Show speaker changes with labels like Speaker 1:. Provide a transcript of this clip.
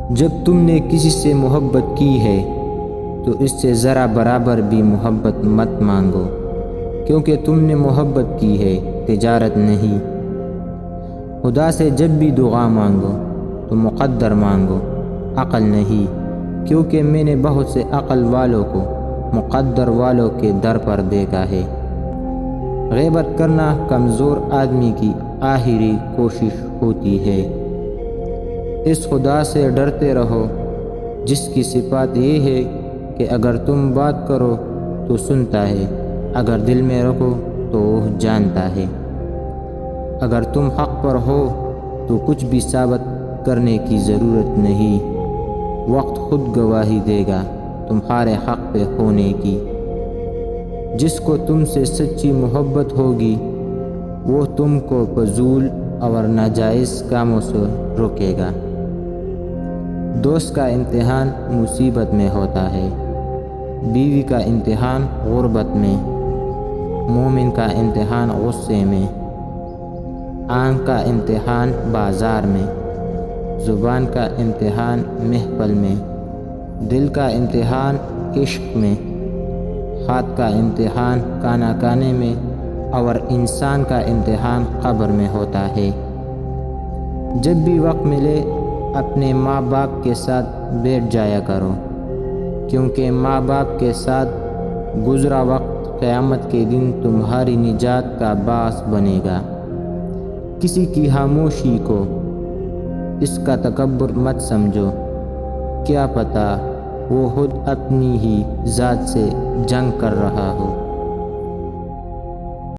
Speaker 1: جب تم نے کسی سے محبت کی ہے تو اس سے ذرا برابر بھی محبت مت مانگو، کیونکہ تم نے محبت کی ہے، تجارت نہیں۔ خدا سے جب بھی دعا مانگو تو مقدر مانگو، عقل نہیں، کیونکہ میں نے بہت سے عقل والوں کو مقدر والوں کے در پر دیکھا ہے۔ غیبت کرنا کمزور آدمی کی آخری کوشش ہوتی ہے۔ اس خدا سے ڈرتے رہو جس کی صفات یہ ہے کہ اگر تم بات کرو تو سنتا ہے، اگر دل میں رکھو تو وہ جانتا ہے۔ اگر تم حق پر ہو تو کچھ بھی ثابت کرنے کی ضرورت نہیں، وقت خود گواہی دے گا تمہارے حق پہ ہونے کی۔ جس کو تم سے سچی محبت ہوگی وہ تم کو فضول اور ناجائز کاموں سے روکے گا۔ دوست کا امتحان مصیبت میں ہوتا ہے، بیوی کا امتحان غربت میں، مومن کا امتحان غصے میں، آنکھ کا امتحان بازار میں، زبان کا امتحان محفل میں، دل کا امتحان عشق میں، ہاتھ کا امتحان کھانا کھانے میں، اور انسان کا امتحان قبر میں ہوتا ہے۔ جب بھی وقت ملے اپنے ماں باپ کے ساتھ بیٹھ جایا کرو، کیونکہ ماں باپ کے ساتھ گزرا وقت قیامت کے دن تمہاری نجات کا باعث بنے گا۔ کسی کی خاموشی کو اس کا تکبر مت سمجھو، کیا پتہ وہ خود اپنی ہی ذات سے جنگ کر رہا ہو۔